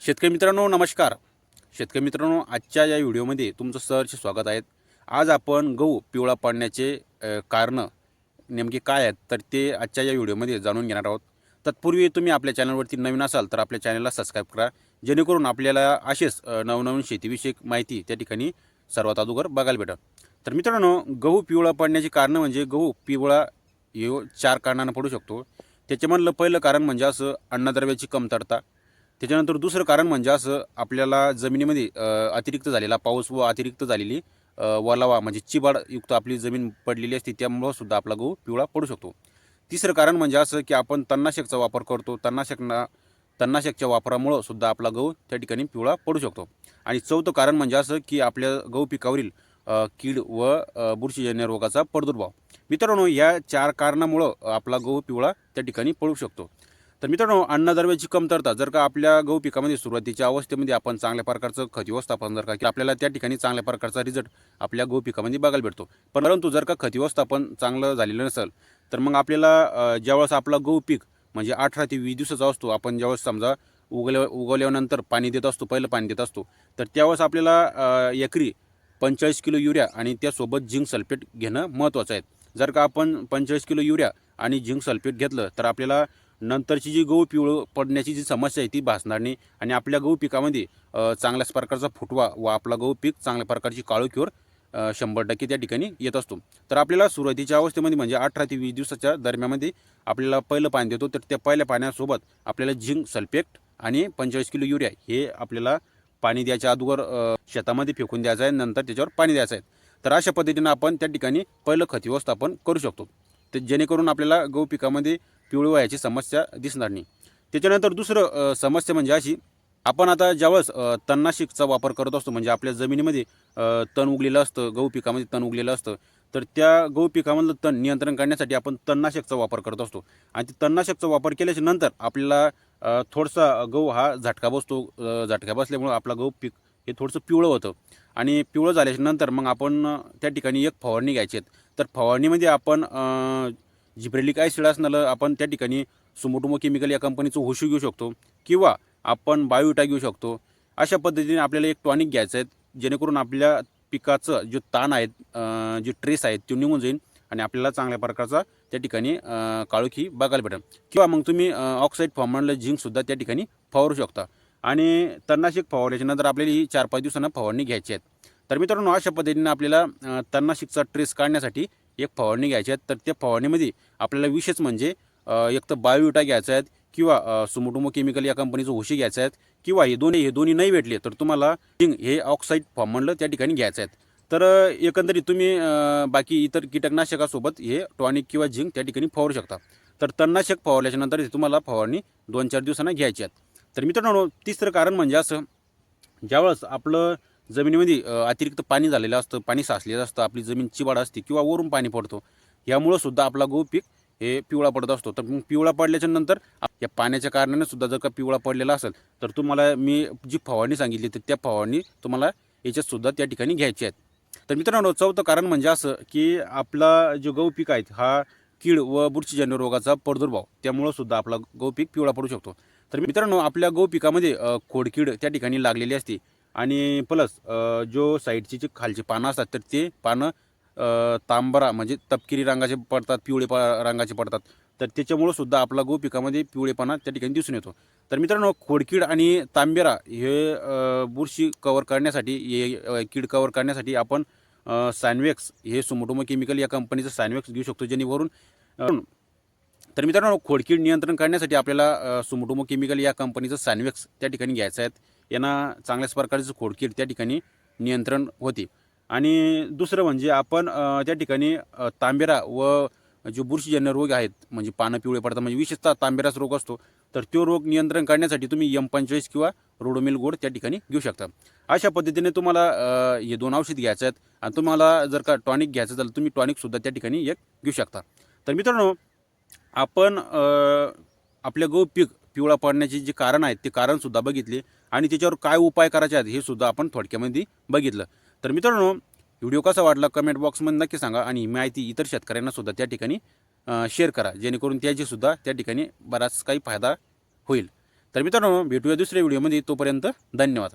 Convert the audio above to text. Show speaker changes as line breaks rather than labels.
शेतकरी मित्रांनो नमस्कार. शेतकरी मित्रांनो, आजच्या या व्हिडिओमध्ये तुमचं सहर्ष स्वागत आहे. आज आपण गहू पिवळा पडण्याचे कारणं नेमके काय आहेत तर ते आजच्या या व्हिडिओमध्ये जाणून घेणार आहोत. तत्पूर्वी तुम्ही आपल्या चॅनलवरती नवीन असाल तर आपल्या चॅनलला सबस्क्राईब करा, जेणेकरून आपल्याला असेच नवनवीन शेतीविषयक माहिती त्या ठिकाणी सर्वात अगोदर बघायला भेटेल. तर मित्रांनो, गहू पिवळा पडण्याची कारणं म्हणजे गहू पिवळा हे 4 कारणांना पडू शकतो. त्याच्यामधलं पहिलं कारण म्हणजे असं अन्नद्रव्याची कमतरता. त्याच्यानंतर दुसरं कारण म्हणजे असं आपल्याला जमिनीमध्ये अतिरिक्त झालेला पाऊस व अतिरिक्त झालेली ओलावा म्हणजे चिबाडयुक्त आपली जमीन पडलेली असते, त्यामुळं सुद्धा आपला गहू पिवळा पडू शकतो. तिसरं कारण म्हणजे असं की आपण तणनाशकचा वापर करतो, तणनाशकच्या वापरामुळं सुद्धा आपला गहू त्या ठिकाणी पिवळा पडू शकतो. आणि चौथं कारण म्हणजे असं की आपल्या गहू पिकावरील कीड व बुरशीजन्य रोगाचा प्रादुर्भाव. मित्रांनो, या 4 कारणामुळं आपला गहू पिवळा त्या ठिकाणी पडू शकतो. तर मित्रांनो, अन्नद्रव्याची कमतरता जर का आपल्या गहू पिकामध्ये सुरुवातीच्या अवस्थेमध्ये आपण चांगल्या प्रकारचं खत व्यवस्थापन जर का की आपल्याला त्या ठिकाणी चांगल्या प्रकारचा रिझल्ट आपल्या गहू पिकामध्ये बघायला भेटतो. परंतु जर का खत व्यवस्थापन चांगलं झालेलं नसेल तर मग आपल्याला ज्यावेळेस आपला गहू पीक म्हणजे 18 ते 20 दिवसाचा असतो, आपण ज्यावेळेस समजा उगवल्यानंतर पाणी देत असतो, पहिलं पाणी देत असतो, तर त्यावेळेस आपल्याला एकरी 45 किलो युरिया आणि त्यासोबत झिंक सल्फेट घेणं महत्त्वाचं आहे. जर का आपण 45 किलो युरिया आणि झिंक सल्फेट घेतलं तर आपल्याला नंतरची जी गहू पिवळं पडण्याची जी समस्या आहे ती भासणार नाही आणि आपल्या गहू पिकामध्ये चांगल्याच प्रकारचा फुटवा व आपला गहू पीक चांगल्या प्रकारची काळोखीवर 100% त्या ठिकाणी येत असतो. तर आपल्याला सुरुवातीच्या अवस्थेमध्ये म्हणजे 18 ते 20 दिवसाच्या दरम्यानमध्ये आपल्याला पहिलं पाणी देतो, तर त्या पहिल्या पाण्यासोबत आपल्याला झिंक सल्फेट आणि 45 किलो युरिया हे आपल्याला पाणी द्यायच्या अगोदर शेतामध्ये फेकून द्यायचं आहे, नंतर त्याच्यावर पाणी द्यायचं आहे. तर अशा पद्धतीनं आपण त्या ठिकाणी पहिलं खत व्यवस्थापन करू शकतो, तर जेणेकरून आपल्याला गहू पिकामध्ये पिवळी व्हायची समस्या दिसणार नाही. त्याच्यानंतर दुसरं समस्या म्हणजे अशी, आपण आता ज्यावेळेस तणनाशकचा वापर करत असतो म्हणजे आपल्या जमिनीमध्ये तण उगलेलं असतं, गहू पिकामध्ये तण उगलेलं असतं, तर त्या गहू पिकामधलं तण नियंत्रण करण्यासाठी आपण तणनाशकचा वापर करत असतो. आणि ते तणनाशकचा वापर केल्याच्या नंतर आपल्याला थोडासा गहू हा झटका बसतो. झटका बसल्यामुळं आपला गहू पीक हे थोडंसं पिवळं होतं आणि पिवळं झाल्याच्या नंतर मग आपण त्या ठिकाणी एक फवारणी घ्यायची आहे. तर फवारणीमध्ये आपण जिब्रेलिक ॲसिड असणारं आपण त्या ठिकाणी सुमोटोमो केमिकल या कंपनीचं होशू घेऊ शकतो किंवा आपण बायोविटा घेऊ शकतो. अशा पद्धतीने आपल्याला एक टॉनिक घ्यायचं आहे, जेणेकरून आपल्या पिकाचं जो ताण आहे, जे ट्रेस आहेत ते निघून जाईल आणि आपल्याला चांगल्या प्रकारचा त्या ठिकाणी काळोखी बघायला भेटेल. किंवा मग तुम्ही ऑक्साईड फॉर्ममधलं झिंकसुद्धा त्या ठिकाणी फवारू शकता. आणि तणनाशक फवारल्याच्या नंतर आपल्याला ही 4-5 दिवसांना फवारणी घ्यायची आहे. तर मित्रांनो, अशा पद्धतीने आपल्याला तणनाशकचा ट्रेस काढण्यासाठी एक फवारणी घ्यायची आहे. तर त्या फवारणीमध्ये आपल्याला विशेष म्हणजे एक तर बायोविटा घ्यायचा आहे किंवा सुमोटोमो केमिकल या कंपनीचं होशी घ्यायचं आहे किंवा हे दोन्ही नाही भेटले तर तुम्हाला झिंक हे ऑक्साईड फॉर्ममधलं त्या ठिकाणी घ्यायचं आहे. तर एकंदरीत तुम्ही बाकी इतर कीटकनाशकासोबत हे टॉनिक किंवा झिंक त्या ठिकाणी फवारू शकता. तर तणनाशक फवारल्याच्या नंतर तुम्हाला फवारणी 2-4 दिवसांना घ्यायची आहे. तर मित्रांनो, तिसरं कारण म्हणजे असं, ज्यावेळेस आपलं जमिनीमध्ये अतिरिक्त पाणी झालेलं असतं, पाणी साचलेलं असतं, आपली जमीन चिबाड असते किंवा वरून पाणी पडतो, यामुळं सुद्धा आपला गहू पीक हे पिवळा पडत असतो. तर मग पिवळा पडल्याच्या नंतर या पाण्याच्या कारणाने सुद्धा जर का पिवळा पडलेला असेल तर तुम्हाला मी जी फवारणी सांगितली तर त्या फवारणी तुम्हाला याच्यातसुद्धा त्या ठिकाणी घ्यायची आहेत. तर मित्रांनो, चौथं कारण म्हणजे असं की आपला जो गहू पीक आहे हा कीड व बुरशीजन्य रोगाचा प्रादुर्भाव, त्यामुळं सुद्धा आपला गहू पीक पिवळा पडू शकतो. तर मित्रांनो, आपल्या गहू पिकामध्ये खोडकीड त्या ठिकाणी लागलेली असते आणि प्लस जो साईडची जी खालची पानं असतात तर ते पानं तांबरा म्हणजे तपकिरी रंगाचे पडतात, पिवळे रंगाचे पडतात. तर त्याच्यामुळं सुद्धा आपला गहू पिकामध्ये पिवळेपणा त्या ठिकाणी दिसून येतो. तर मित्रांनो, खोडकीड आणि तांबेरा हे बुरशी कव्हर करण्यासाठी, हे कीड कव्हर करण्यासाठी आपण सॅनवेक्स हे सुमोटोमो केमिकल या कंपनीचं सॅनवेक्स घेऊ शकतो, जेणेकरून तर मित्रांनो, खोडकीड नियंत्रण करण्यासाठी आपल्याला सुमोटोमो केमिकल या कंपनीचं सॅनवेक्स त्या ठिकाणी घ्यायचं आहे. यांना चांगल्याच प्रकारचं खोडकीड त्या ठिकाणी नियंत्रण होते. आणि दुसरं म्हणजे आपण त्या ठिकाणी तांबेरा व जो बुरशीजन्य रोग आहेत म्हणजे पानं पिवळे पडतात म्हणजे विशेषतः तांबेराच रोग असतो, तर तो रोग नियंत्रण करण्यासाठी तुम्ही M25 किंवा रोडोमिल गोल्ड त्या ठिकाणी घेऊ शकता. अशा पद्धतीने तुम्हाला हे 2 औषध घ्यायचं आहेत आणि तुम्हाला जर का टॉनिक घ्यायचं असेल तर तुम्ही टॉनिकसुद्धा त्या ठिकाणी एक घेऊ शकता. तर मित्रांनो, आपण आपल्या गहू पीक पिवळा पडण्याचे जे कारण आहेत ते कारणसुद्धा बघितले आणि त्याच्यावर काय उपाय करायचे आहेत हे सुद्धा आपण थोडक्यामध्ये बघितलं. तर मित्रांनो, व्हिडिओ कसा वाटला कमेंट बॉक्समध्ये नक्की सांगा आणि ही माहिती इतर शेतकऱ्यांनासुद्धा त्या ठिकाणी शेअर करा, जेणेकरून त्याचीसुद्धा त्या ठिकाणी बराच काही फायदा होईल. तर मित्रांनो भेटूया दुसऱ्या व्हिडिओमध्ये. तोपर्यंत धन्यवाद.